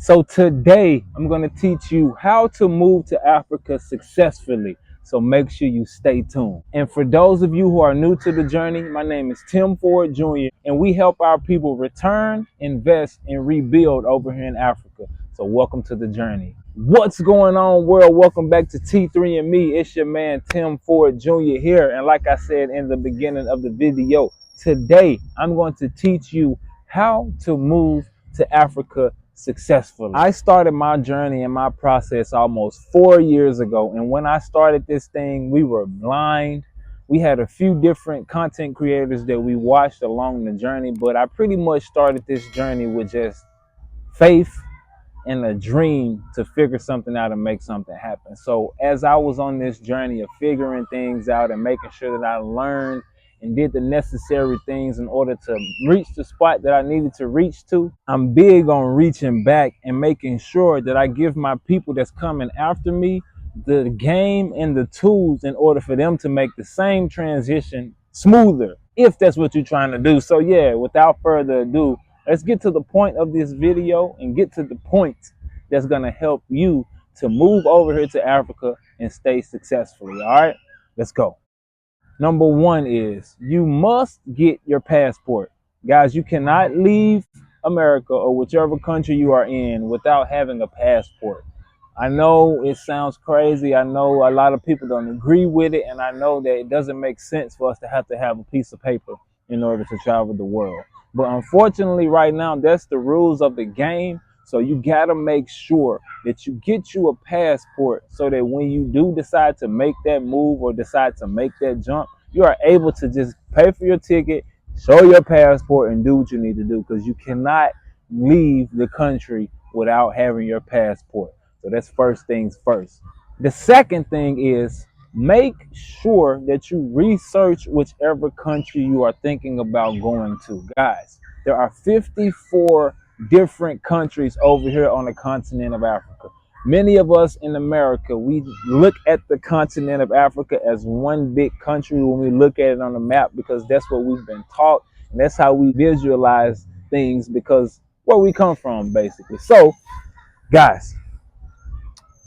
So today I'm going to teach you how to move to Africa successfully. So make sure you stay tuned. And for those of you who are new to the journey, my name is Tim Ford Jr. and we help our people return, invest, and rebuild over here in Africa. So welcome to the journey. What's going on, world? Welcome back to T3 and Me. It's your man Tim Ford Jr. here. And like I said in the beginning of the video, today I'm going to teach you how to move to Africa successfully. I started my journey and my process almost 4 years ago. And when I started this thing, we were blind. We had a few different content creators that we watched along the journey, but I pretty much started this journey with just faith and a dream to figure something out and make something happen. So as I was on this journey of figuring things out and making sure that I learned and did the necessary things in order to reach the spot that I needed to reach to, I'm big on reaching back and making sure that I give my people that's coming after me the game and the tools in order for them to make the same transition smoother, if that's what you're trying to do. So yeah, without further ado, let's get to the point of this video and get to the point that's going to help you to move over here to Africa and stay successfully. All right, let's go. Number one is you must get your passport. Guys, you cannot leave America or whichever country you are in without having a passport. I know it sounds crazy. I know a lot of people don't agree with it. And I know that it doesn't make sense for us to have a piece of paper in order to travel the world. But unfortunately, right now, that's the rules of the game. So you got to make sure that you get you a passport so that when you do decide to make that move or decide to make that jump, you are able to just pay for your ticket, show your passport, and do what you need to do, because you cannot leave the country without having your passport. So that's first things first. The second thing is make sure that you research whichever country you are thinking about going to. Guys, there are 54 different countries over here on the continent of Africa. Many of us in America, we look at the continent of Africa as one big country when we look at it on the map, because that's what we've been taught and that's how we visualize things, because where we come from, basically. So, guys,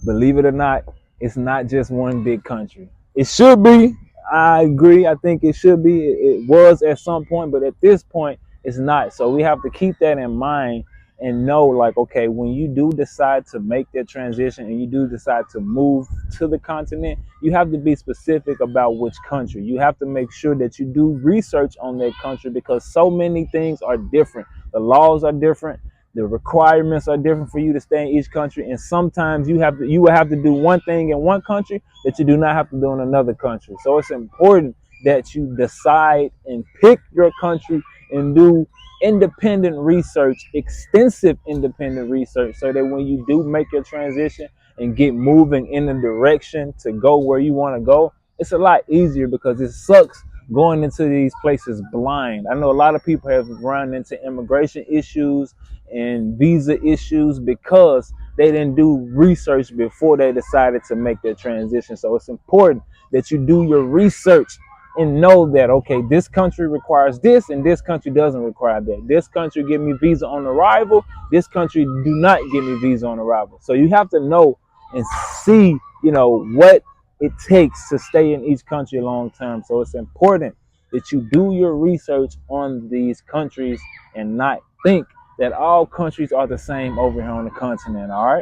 believe it or not, it's not just one big country. It should be. I agree. I think it should be. It was at some point, but at this point, it's not. So we have to keep that in mind and know, like, okay, when you do decide to make that transition and you do decide to move to the continent, you have to be specific about which country. You have to make sure that you do research on that country, because so many things are different. The laws are different. The requirements are different for you to stay in each country, and sometimes you will have to do one thing in one country that you do not have to do in another country. So it's important that you decide and pick your country and do independent research, extensive independent research, so that when you do make your transition and get moving in the direction to go where you want to go, it's a lot easier, because it sucks going into these places blind. I know a lot of people have run into immigration issues and visa issues because they didn't do research before they decided to make their transition. So it's important that you do your research and know that, okay, this country requires this and this country doesn't require that. This country give me visa on arrival. This country do not give me visa on arrival. So you have to know and see, what it takes to stay in each country long term. So it's important that you do your research on these countries and not think that all countries are the same over here on the continent. All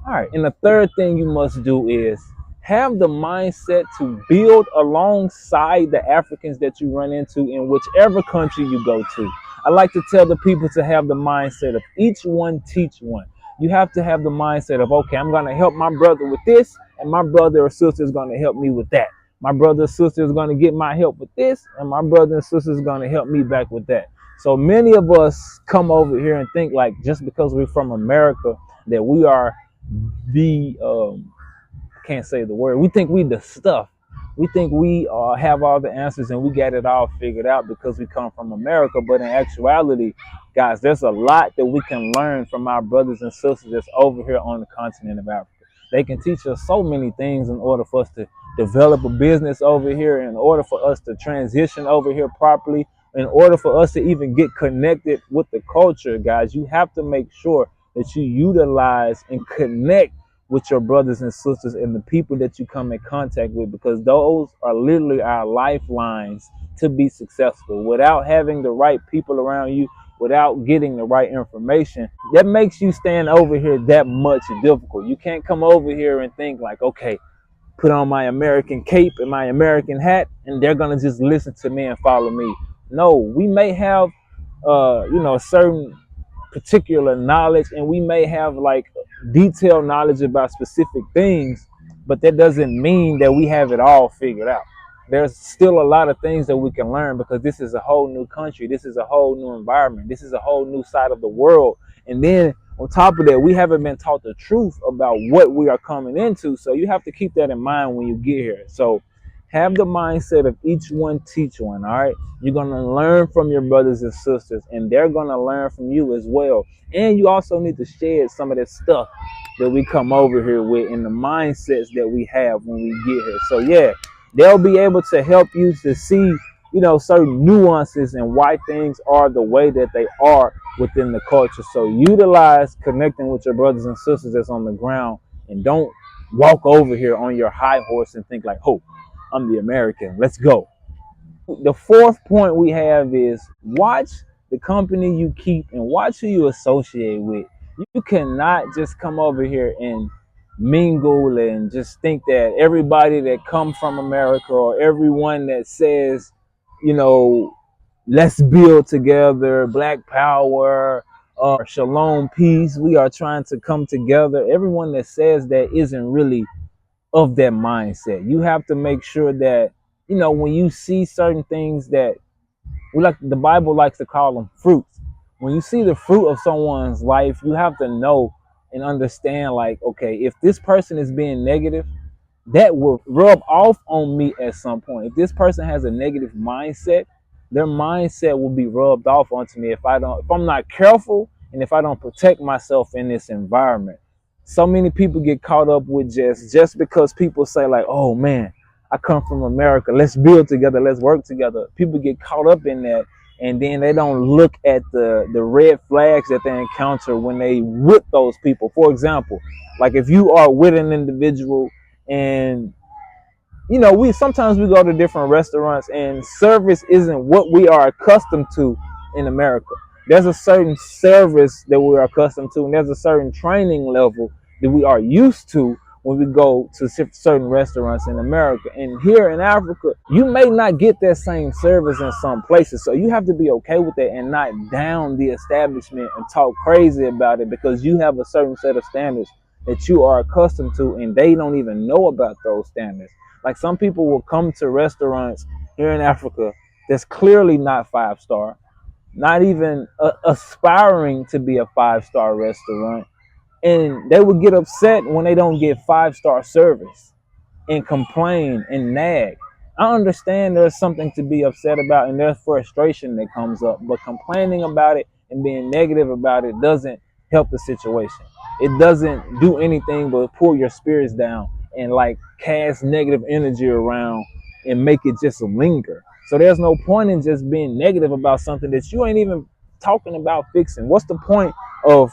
right. And the third thing you must do is have the mindset to build alongside the Africans that you run into in whichever country you go to. I like to tell the people to have the mindset of each one teach one. You have to have the mindset of, okay, I'm going to help my brother with this, and my brother or sister is going to help me with that. My brother or sister is going to get my help with this, and my brother and sister is going to help me back with that. So many of us come over here and think like, just because we're from America, that we are the can't say the word. We think we the stuff. We think we have all the answers and we got it all figured out because we come from America. But in actuality, guys, there's a lot that we can learn from our brothers and sisters that's over here on the continent of Africa. They can teach us so many things in order for us to develop a business over here, in order for us to transition over here properly, in order for us to even get connected with the culture, guys. You have to make sure that you utilize and connect with your brothers and sisters and the people that you come in contact with, because those are literally our lifelines to be successful. Without having the right people around you, without getting the right information, that makes you stand over here that much difficult. You can't come over here and think like, okay, put on my American cape and my American hat, and they're gonna just listen to me and follow me. No, we may have, a certain particular knowledge, and we may have like detailed knowledge about specific things, but that doesn't mean that we have it all figured out. There's still a lot of things that we can learn, because this is a whole new country, this is a whole new environment, this is a whole new side of the world. And then on top of that, we haven't been taught the truth about what we are coming into. So you have to keep that in mind when you get here. So have the mindset of each one teach one. All right, you're going to learn from your brothers and sisters, and they're going to learn from you as well. And you also need to shed some of that stuff that we come over here with, and the mindsets that we have when we get here. So yeah, they'll be able to help you to see, certain nuances and why things are the way that they are within the culture. So utilize connecting with your brothers and sisters that's on the ground, and don't walk over here on your high horse and think like, oh, I'm the American, let's go. The fourth point we have is watch the company you keep and watch who you associate with. You cannot just come over here and mingle and just think that everybody that comes from America, or everyone that says, you know, let's build together, Black Power, Shalom, peace, we are trying to come together. Everyone that says that isn't really of that mindset. You have to make sure that, when you see certain things that the Bible likes to call them fruits. When you see the fruit of someone's life, you have to know and understand, like, okay, if this person is being negative, that will rub off on me at some point. If this person has a negative mindset, their mindset will be rubbed off onto me if I'm not careful, and if I don't protect myself in this environment. So many people get caught up with just because people say like, oh man, I come from America, let's build together, let's work together. People get caught up in that, and then they don't look at the red flags that they encounter when they with those people. For example, like if you are with an individual, and we sometimes we go to different restaurants and service isn't what we are accustomed to in America. There's a certain service that we are accustomed to, and there's a certain training level that we are used to when we go to certain restaurants in America. And here in Africa, you may not get that same service in some places. So you have to be okay with that and not down the establishment and talk crazy about it, because you have a certain set of standards that you are accustomed to, and they don't even know about those standards. Like some people will come to restaurants here in Africa that's clearly not 5-star, not even aspiring to be a 5-star restaurant, and they would get upset when they don't get 5-star service and complain and nag. I understand there's something to be upset about and there's frustration that comes up, but complaining about it and being negative about it doesn't help the situation. It doesn't do anything but pull your spirits down and like cast negative energy around and make it just linger. So there's no point in just being negative about something that you ain't even talking about fixing. What's the point of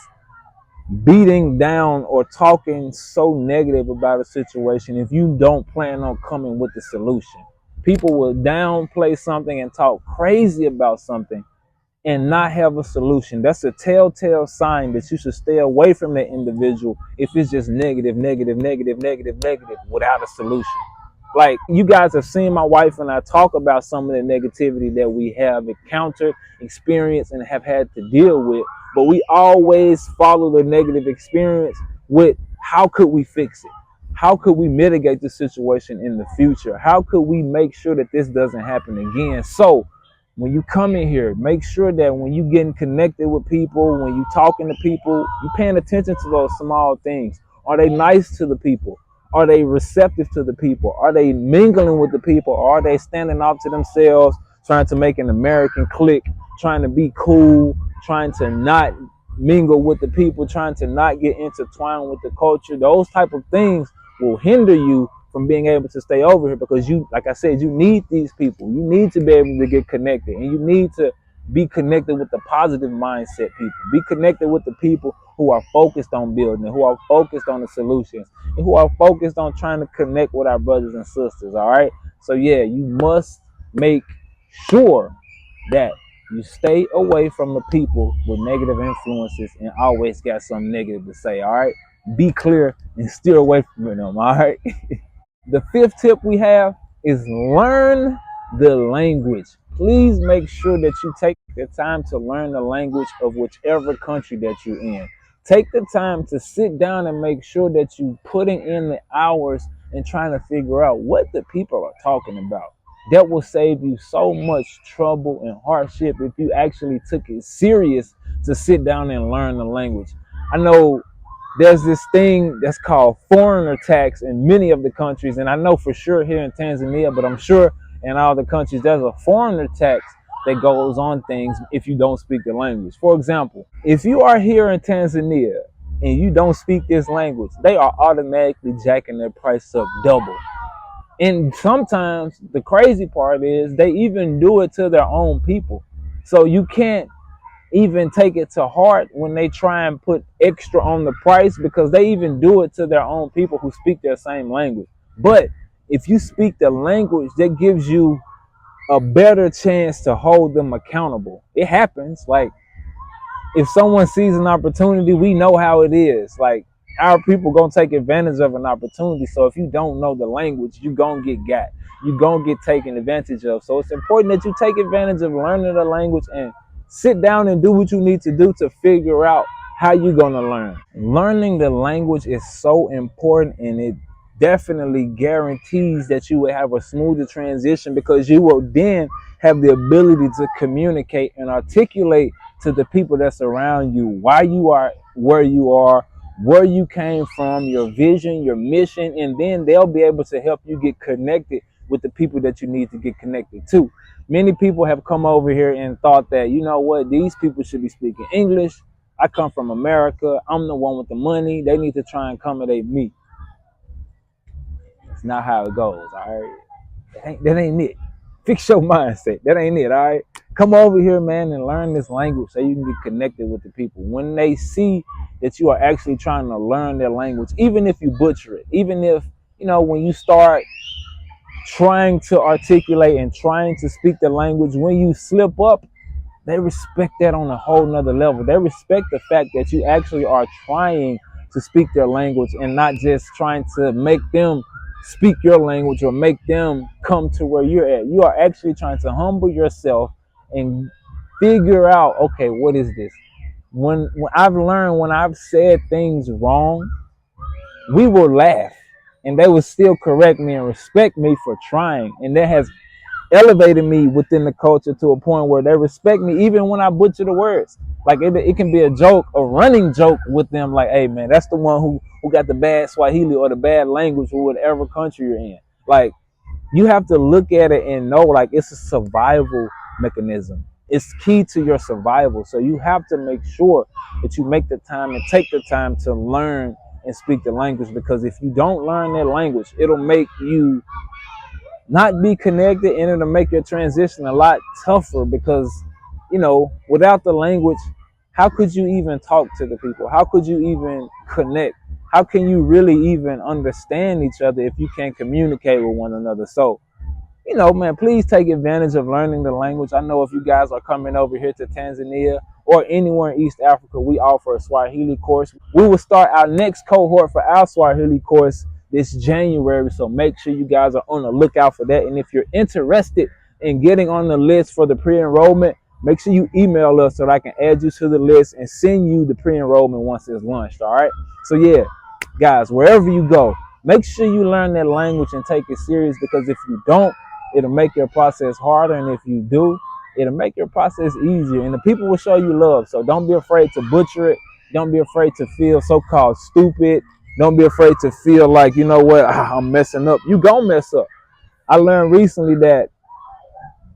beating down or talking so negative about a situation if you don't plan on coming with the solution? People will downplay something and talk crazy about something and not have a solution. That's a telltale sign that you should stay away from that individual if it's just negative, negative, negative, negative, negative without a solution. Like, you guys have seen my wife and I talk about some of the negativity that we have encountered, experienced, and have had to deal with. But we always follow the negative experience with how could we fix it? How could we mitigate the situation in the future? How could we make sure that this doesn't happen again? So when you come in here, make sure that when you getting connected with people, when you talking to people, you paying attention to those small things. Are they nice to the people? Are they receptive to the people? Are they mingling with the people? Or are they standing off to themselves, trying to make an American clique, trying to be cool, trying to not mingle with the people, trying to not get intertwined with the culture? Those type of things will hinder you from being able to stay over here, because you, like I said, you need these people. You need to be able to get connected, and you need to be connected with the positive mindset people. Be connected with the people who are focused on building, who are focused on the solutions, and who are focused on trying to connect with our brothers and sisters. All right. So yeah, you must make sure that you stay away from the people with negative influences and always got something negative to say. All right. Be clear and steer away from them. All right. The fifth tip we have is learn the language. Please make sure that you take the time to learn the language of whichever country that you're in. Take the time to sit down and make sure that you putting in the hours and trying to figure out what the people are talking about. That will save you so much trouble and hardship if you actually took it serious to sit down and learn the language. I know there's this thing that's called foreigner tax in many of the countries, and I know for sure here in Tanzania, but I'm sure in all the countries there's a foreigner tax that goes on things if you don't speak the language. For example, if you are here in Tanzania and you don't speak this language, they are automatically jacking their price up double. And sometimes the crazy part is they even do it to their own people. So you can't even take it to heart when they try and put extra on the price, because they even do it to their own people who speak their same language. But if you speak the language, that gives you a better chance to hold them accountable. It happens. Like, if someone sees an opportunity, we know how it is. Like, our people gonna take advantage of an opportunity. So if you don't know the language, you gonna get got. You gonna get taken advantage of. So it's important that you take advantage of learning the language and sit down and do what you need to do to figure out how you're gonna learn. Learning the language is so important, and it definitely guarantees that you will have a smoother transition, because you will then have the ability to communicate and articulate to the people that's around you why you are where you came from, your vision, your mission, and then they'll be able to help you get connected with the people that you need to get connected to. Many people have come over here and thought that, you know what, these people should be speaking English. I come from America. I'm the one with the money. They need to try and accommodate me. It's not how it goes, all right? That ain't it. Fix your mindset. That ain't it, all right? Come over here, man, and learn this language so you can get connected with the people. When they see that you are actually trying to learn their language, even if you butcher it, even if, when you start trying to articulate and trying to speak the language, when you slip up, they respect that on a whole nother level. They respect the fact that you actually are trying to speak their language and not just trying to make them speak your language or make them come to where you're at. You are actually trying to humble yourself and figure out, okay, what is this? When I've learned, when I've said things wrong, we will laugh and they will still correct me and respect me for trying. And that has elevated me within the culture to a point where they respect me even when I butcher the words. Like, it can be a joke, a running joke with them, like, hey man, that's the one who got the bad Swahili or the bad language or whatever country you're in. Like, you have to look at it and know, like, it's a survival mechanism. It's key to your survival. So you have to make sure that you make the time and take the time to learn and speak the language, because if you don't learn that language, it'll make you not be connected, and it'll make your transition a lot tougher, because without the language, how could you even talk to the people? How could you even connect? How can you really even understand each other if you can't communicate with one another? So, man, please take advantage of learning the language. I know if you guys are coming over here to Tanzania or anywhere in East Africa, we offer a Swahili course. We will start our next cohort for our Swahili course this January. So make sure you guys are on the lookout for that. And if you're interested in getting on the list for the pre-enrollment, make sure you email us so that I can add you to the list and send you the pre-enrollment once it's launched. All right. So yeah, guys, wherever you go, make sure you learn that language and take it serious, because if you don't, it'll make your process harder. And if you do, it'll make your process easier. And the people will show you love. So don't be afraid to butcher it. Don't be afraid to feel so-called stupid. Don't be afraid to feel like, you know what, I'm messing up. You gonna mess up. I learned recently that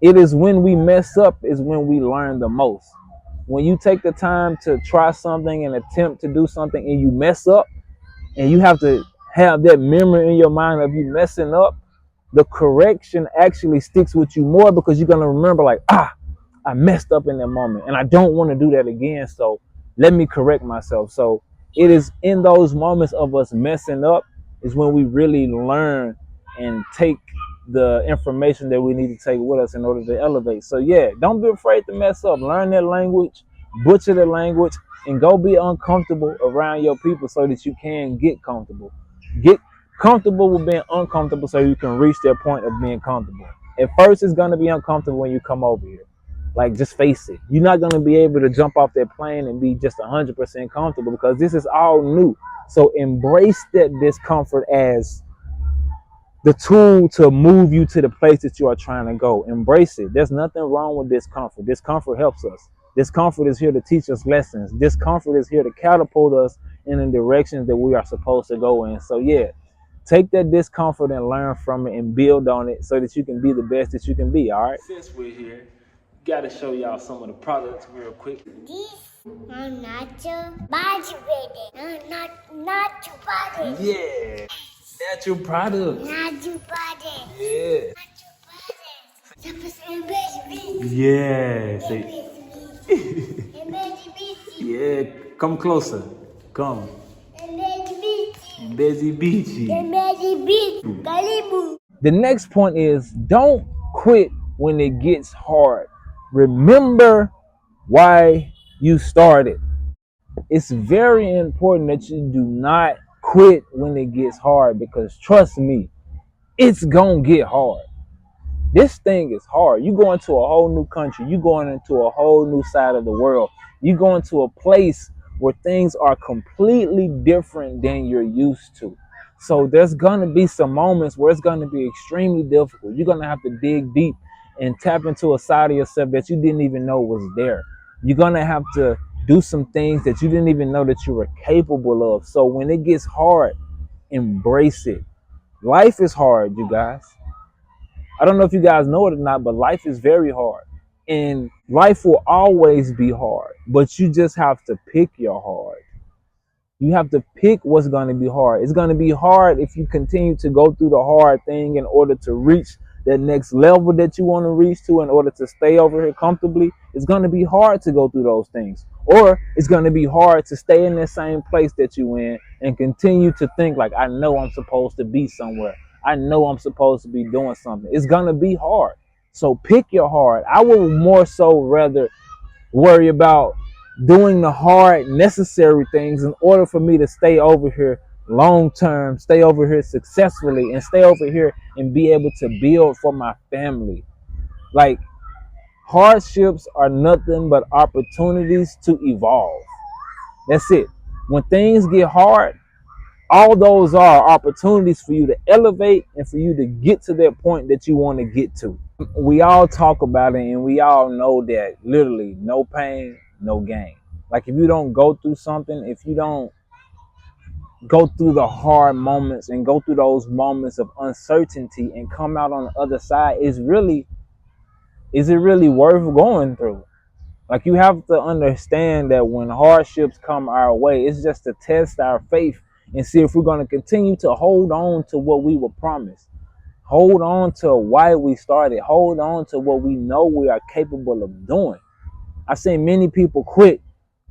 it is when we mess up is when we learn the most. When you take the time to try something and attempt to do something and you mess up, and you have to have that memory in your mind of you messing up, the correction actually sticks with you more, because you're going to remember, like, I messed up in that moment and I don't want to do that again. So let me correct myself. So it is in those moments of us messing up is when we really learn and take the information that we need to take with us in order to elevate. So yeah, don't be afraid to mess up. Learn that language, butcher the language, and go be uncomfortable around your people so that you can get comfortable. Get comfortable with being uncomfortable so you can reach that point of being comfortable. At first, it's gonna be uncomfortable when you come over here. Like, just face it. You're not gonna be able to jump off that plane and be just 100% comfortable because this is all new. So embrace that discomfort as the tool to move you to the place that you are trying to go. Embrace it. There's nothing wrong with discomfort. Discomfort helps us. Discomfort is here to teach us lessons. Discomfort is here to catapult us in the directions that we are supposed to go in. So yeah, take that discomfort and learn from it and build on it so that you can be the best that you can be. All right. Since we're here, got to show y'all some of the products real quick. This natural body baby. Natural body. Yeah. Natural product. Natural body. Yeah. Natural body. Yeah. Say. Yeah. Come closer. Come. Busy beachy. The next point is don't quit when it gets hard. Remember why you started. It's very important that you do not quit when it gets hard because trust me, it's gonna get hard. This thing is hard. You go into a whole new country. You going into a whole new side of the world. You go into a place where things are completely different than you're used to. So there's gonna be some moments where it's gonna be extremely difficult. You're gonna have to dig deep and tap into a side of yourself that you didn't even know was there. You're gonna have to do some things that you didn't even know that you were capable of. So when it gets hard, embrace it. Life is hard, you guys. I don't know if you guys know it or not, but life is very hard. And life will always be hard, but you just have to pick your hard. You have to pick what's going to be hard. It's going to be hard if you continue to go through the hard thing in order to reach that next level that you want to reach to in order to stay over here comfortably. It's going to be hard to go through those things. Or it's going to be hard to stay in the same place that you in and continue to think like, I know I'm supposed to be somewhere. I know I'm supposed to be doing something. It's going to be hard. So pick your hard. I would more so rather worry about doing the hard, necessary things in order for me to stay over here long term, stay over here successfully, and stay over here and be able to build for my family. Like, hardships are nothing but opportunities to evolve. That's it. When things get hard, all those are opportunities for you to elevate and for you to get to that point that you want to get to. We all talk about it and we all know that literally no pain, no gain. Like, if you don't go through something, if you don't go through the hard moments and go through those moments of uncertainty and come out on the other side, is it really worth going through? Like, you have to understand that when hardships come our way, it's just to test our faith and see if we're going to continue to hold on to what we were promised. Hold on to why we started. Hold on to what we know we are capable of doing. I've seen many people quit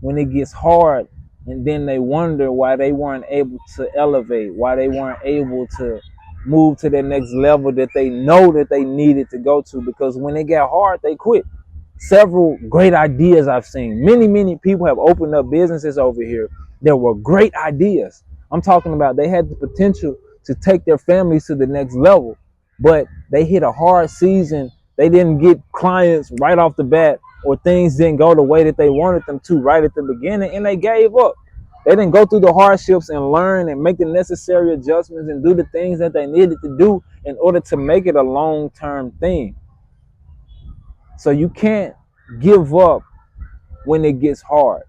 when it gets hard, and then they wonder why they weren't able to elevate, why they weren't able to move to the next level that they know that they needed to go to, because when it got hard, they quit. Several great ideas I've seen. Many people have opened up businesses over here that were great ideas. I'm talking about they had the potential to take their families to the next level, but they hit a hard season. They didn't get clients right off the bat, or things didn't go the way that they wanted them to right at the beginning, and they gave up. They didn't go through the hardships and learn and make the necessary adjustments and do the things that they needed to do in order to make it a long-term thing. So you can't give up when it gets hard.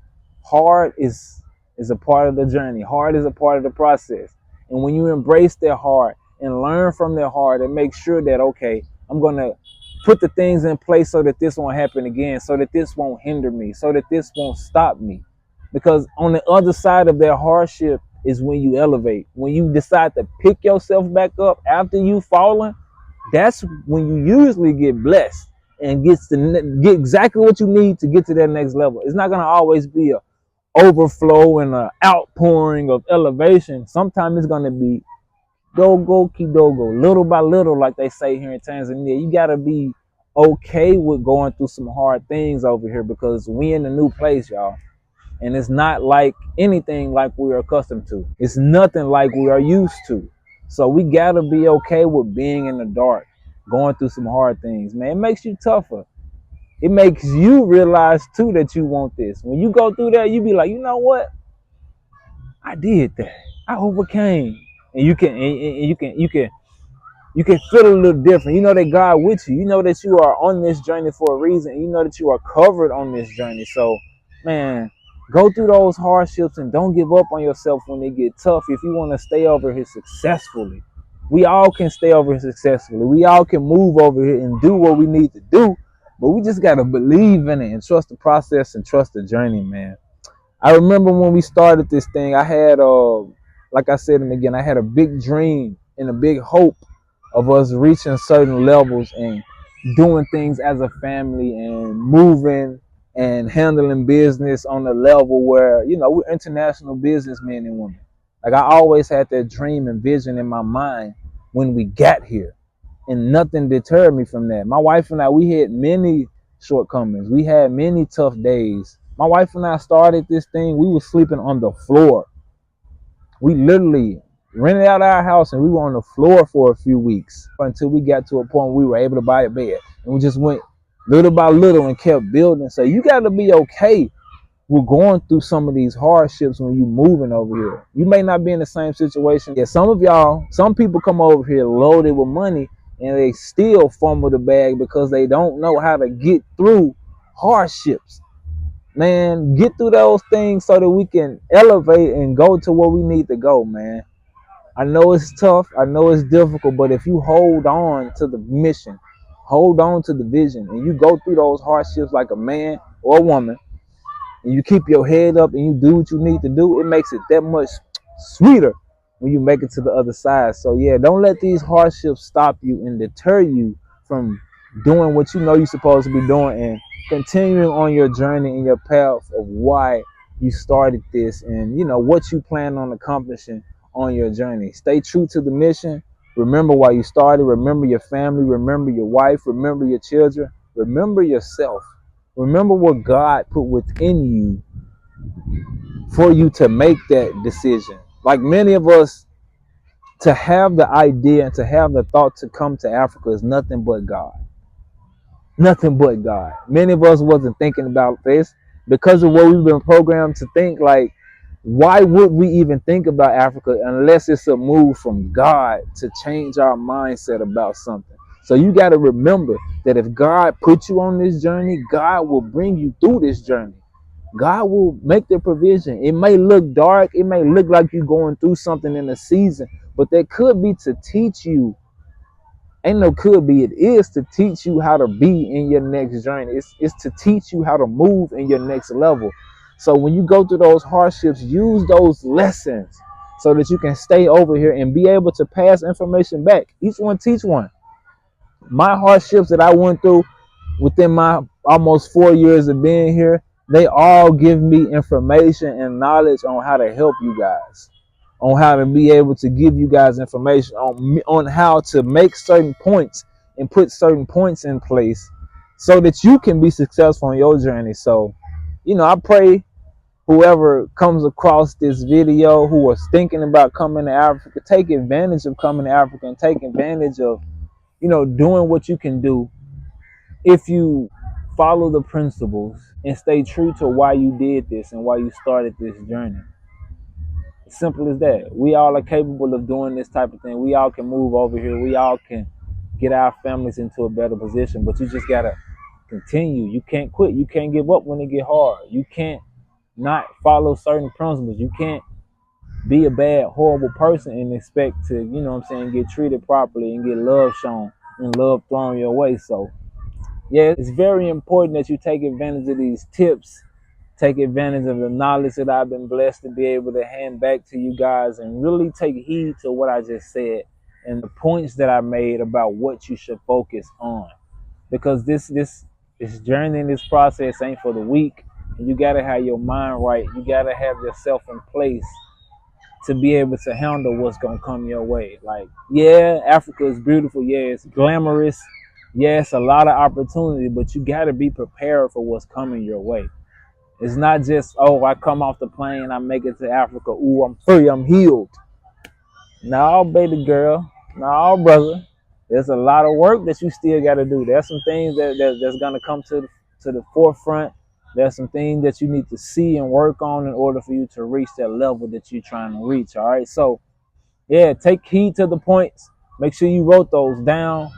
Hard is a part of the journey. Hard is a part of the process. And when you embrace their hard and learn from their hard and make sure that, okay, I'm going to put the things in place so that this won't happen again, so that this won't hinder me, so that this won't stop me. Because on the other side of their hardship is when you elevate. When you decide to pick yourself back up after you've fallen, that's when you usually get blessed and get exactly what you need to get to that next level. It's not going to always be a overflow and an outpouring of elevation. Sometimes it's gonna be dogo kidogo, little by little, like they say here in Tanzania. You gotta be okay with going through some hard things over here because we in a new place, y'all. And it's not like anything like we're accustomed to. It's nothing like we are used to. So we gotta be okay with being in the dark, going through some hard things, man. It makes you tougher. It makes you realize too that you want this. When you go through that, you be like, you know what? I did that. I overcame. And you can feel a little different. You know that God with you. You know that you are on this journey for a reason. You know that you are covered on this journey. So, man, go through those hardships and don't give up on yourself when they get tough. If you want to stay over here successfully, we all can stay over here successfully. We all can move over here and do what we need to do. But we just got to believe in it and trust the process and trust the journey, man. I remember when we started this thing, I had, like I said, and again, I had a big dream and a big hope of us reaching certain levels and doing things as a family and moving and handling business on a level where, we're international businessmen and women. Like I always had that dream and vision in my mind when we got here, and nothing deterred me from that. My wife and I, we had many shortcomings. We had many tough days. My wife and I started this thing. We were sleeping on the floor. We literally rented out our house and we were on the floor for a few weeks until we got to a point where we were able to buy a bed. And we just went little by little and kept building. So you got to be okay with going through some of these hardships when you're moving over here. You may not be in the same situation. Yeah, some people come over here loaded with money and they still fumble the bag because they don't know how to get through hardships. Man, get through those things so that we can elevate and go to where we need to go, man. I know it's tough. I know it's difficult, but if you hold on to the mission, hold on to the vision, and you go through those hardships like a man or a woman, and you keep your head up and you do what you need to do, it makes it that much sweeter when you make it to the other side. So yeah, don't let these hardships stop you and deter you from doing what you know you're supposed to be doing and continuing on your journey and your path of why you started this and what you plan on accomplishing on your journey. Stay true to the mission. Remember why you started. Remember your family. Remember your wife. Remember your children. Remember yourself. Remember what God put within you for you to make that decision. Like many of us, to have the idea and to have the thought to come to Africa is nothing but God. Nothing but God. Many of us wasn't thinking about this because of what we've been programmed to think. Like, why would we even think about Africa unless it's a move from God to change our mindset about something? So you got to remember that if God put you on this journey, God will bring you through this journey. God will make the provision. It may look dark. It may look like you're going through something in a season, but that could be to teach you. Ain't no could be. It is to teach you how to be in your next journey. It's to teach you how to move in your next level. So when you go through those hardships, use those lessons so that you can stay over here and be able to pass information back. Each one teach one. My hardships that I went through within my almost 4 years of being here, they all give me information and knowledge on how to help you guys, on how to be able to give you guys information on how to make certain points and put certain points in place so that you can be successful on your journey. So, I pray whoever comes across this video who was thinking about coming to Africa, take advantage of coming to Africa and take advantage of, doing what you can do if you follow the principles and stay true to why you did this and why you started this journey. Simple as that. We all are capable of doing this type of thing. We all can move over here. We all can get our families into a better position, but you just gotta continue. You can't quit. You can't give up when it get hard. You can't not follow certain principles. You can't be a bad, horrible person and expect to, get treated properly and get love shown and love thrown your way. So yeah, it's very important that you take advantage of these tips, take advantage of the knowledge that I've been blessed to be able to hand back to you guys, and really take heed to what I just said and the points that I made about what you should focus on. Because this journey, this process ain't for the weak, You gotta have your mind right. You gotta have yourself in place to be able to handle what's gonna come your way. Like, yeah, Africa is beautiful. Yeah, it's glamorous. Yeah, it's a lot of opportunity, but you gotta be prepared for what's coming your way. It's not just, oh, I come off the plane, I make it to Africa. Ooh, I'm free, I'm healed. No, baby girl. No, brother. There's a lot of work that you still got to do. There's some things that's gonna come to the forefront. There's some things that you need to see and work on in order for you to reach that level that you're trying to reach. All right. So yeah, take heed to the points. Make sure you wrote those down.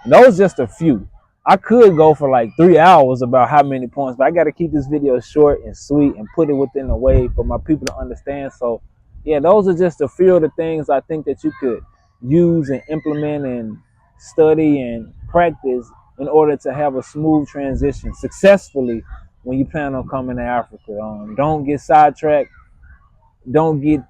And those just a few. I could go for like 3 hours about how many points, but I got to keep this video short and sweet and put it within a way for my people to understand. So, yeah, those are just a few of the things I think that you could use and implement and study and practice in order to have a smooth transition successfully when you plan on coming to Africa. Don't get sidetracked. Don't get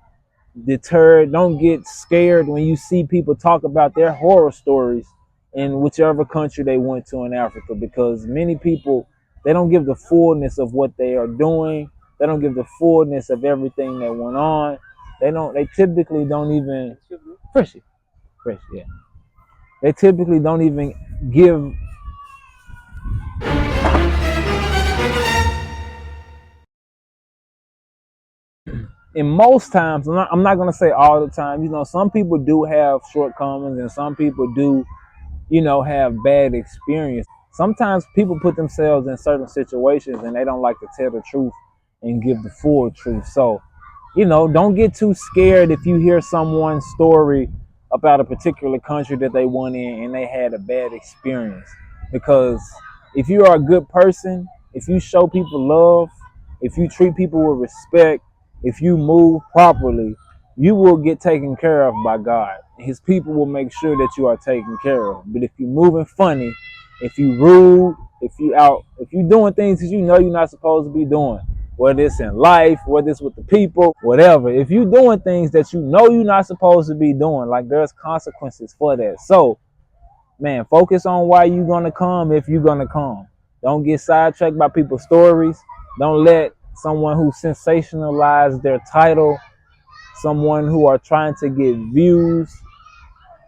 deterred. Don't get scared when you see people talk about their horror stories in whichever country they went to in Africa, because many people, they don't give the fullness of what they are doing. They don't give the fullness of everything that went on. They typically don't even fresh, yeah. They typically don't even give in most times. I'm not going to say all the time. You know, some people do have shortcomings and some people do, you know, have bad experience. Sometimes people put themselves in certain situations and they don't like to tell the truth and give the full truth. So, you know, don't get too scared if you hear someone's story about a particular country that they went in and they had a bad experience. Because if you are a good person, if you show people love, if you treat people with respect, if you move properly, you will get taken care of by God. His people will make sure that you are taken care of. But if you're moving funny, if you rude, if you doing things that you know you're not supposed to be doing, whether it's in life, whether it's with the people, whatever. If you doing things that you know you're not supposed to be doing, like there's consequences for that. So, man, focus on why you're gonna come if you're gonna come. Don't get sidetracked by people's stories. Don't let someone who sensationalized their title, someone who are trying to get views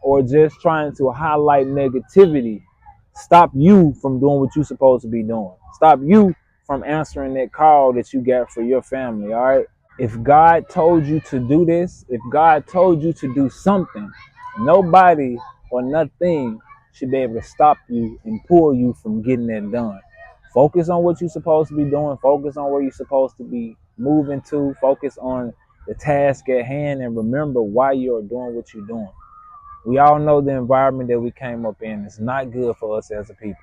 or just trying to highlight negativity, stop you from doing what you're supposed to be doing. Stop you from answering that call that you got for your family, all right? If God told you to do this, if God told you to do something, nobody or nothing should be able to stop you and pull you from getting that done. Focus on what you're supposed to be doing. Focus on where you're supposed to be moving to. Focus on the task at hand and remember why you're doing what you're doing. We all know the environment that we came up in. It's not good for us as a people.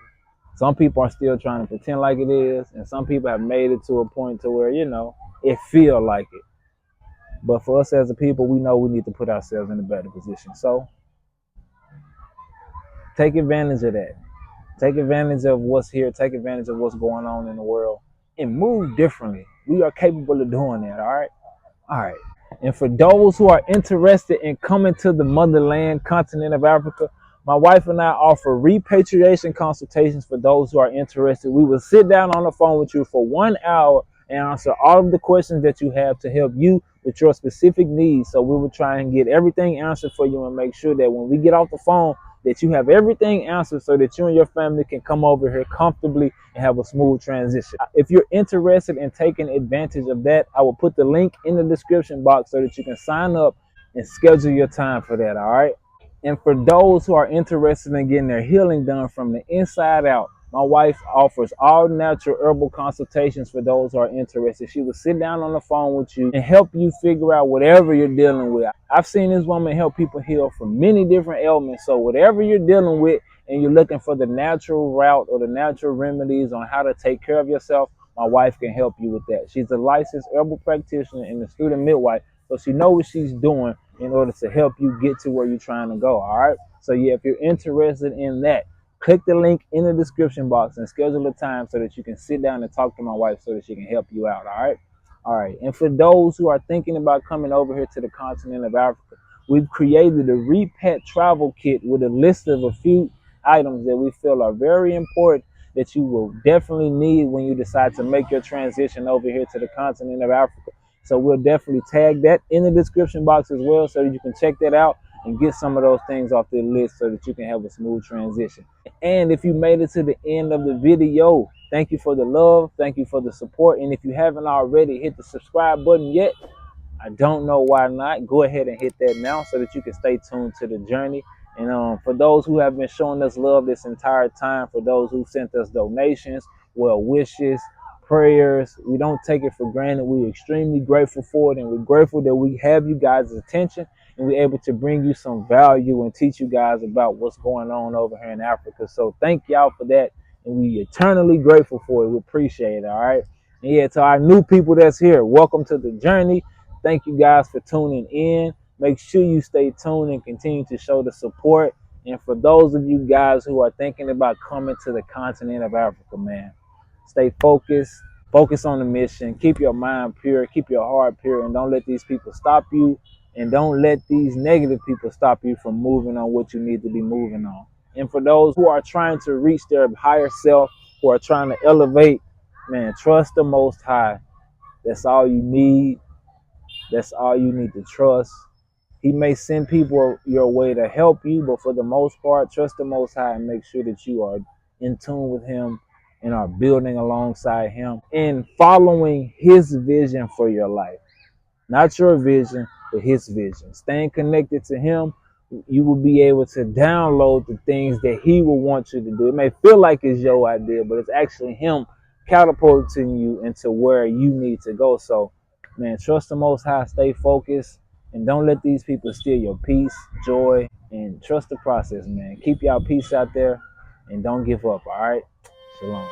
Some people are still trying to pretend like it is, and some people have made it to a point to where, you know, it feel like it. But for us as a people, we know we need to put ourselves in a better position. So take advantage of that. Take advantage of what's here. Take advantage of what's going on in the world and move differently. We are capable of doing that. All right. All right. And for those who are interested in coming to the motherland continent of Africa, my wife and I offer repatriation consultations for those who are interested. We will sit down on the phone with you for 1 hour and answer all of the questions that you have to help you with your specific needs. So we will try and get everything answered for you and make sure that when we get off the phone, that you have everything answered so that you and your family can come over here comfortably and have a smooth transition. If you're interested in taking advantage of that, I will put the link in the description box so that you can sign up and schedule your time for that, all right? And for those who are interested in getting their healing done from the inside out, my wife offers all natural herbal consultations for those who are interested. She will sit down on the phone with you and help you figure out whatever you're dealing with. I've seen this woman help people heal from many different ailments. So whatever you're dealing with and you're looking for the natural route or the natural remedies on how to take care of yourself, my wife can help you with that. She's a licensed herbal practitioner and a student midwife, so she knows what she's doing in order to help you get to where you're trying to go, all right? So yeah, if you're interested in that, click the link in the description box and schedule a time so that you can sit down and talk to my wife so that she can help you out, all right? All right, and for those who are thinking about coming over here to the continent of Africa, we've created a Repat Travel Kit with a list of a few items that we feel are very important that you will definitely need when you decide to make your transition over here to the continent of Africa. So we'll definitely tag that in the description box as well so that you can check that out and get some of those things off the list so that you can have a smooth transition. And if you made it to the end of the video, thank you for the love. Thank you for the support. And if you haven't already hit the subscribe button yet, I don't know why not. Go ahead and hit that now so that you can stay tuned to the journey. And for those who have been showing us love this entire time, for those who sent us donations, well wishes, prayers, we don't take it for granted. We're extremely grateful for it, and we're grateful that we have you guys' attention and we're able to bring you some value and teach you guys about what's going on over here in Africa. So thank y'all for that, and we eternally grateful for it. We appreciate it. All right. And yeah, to our new people that's here, welcome to the journey. Thank you guys for tuning in. Make sure you stay tuned and continue to show the support. And for those of you guys who are thinking about coming to the continent of Africa, man, stay focused, focus on the mission, keep your mind pure, keep your heart pure, and don't let these people stop you. And don't let these negative people stop you from moving on what you need to be moving on. And for those who are trying to reach their higher self, who are trying to elevate, man, trust the Most High. That's all you need. That's all you need to trust. He may send people your way to help you, but for the most part, trust the Most High and make sure that you are in tune with Him and are building alongside Him and following His vision for your life. Not your vision, but His vision. Staying connected to Him, you will be able to download the things that He will want you to do. It may feel like it's your idea, but it's actually Him catapulting you into where you need to go. So, man, trust the Most High, stay focused, and don't let these people steal your peace, joy, and trust the process, man. Keep y'all peace out there, and don't give up, all right? Shalom.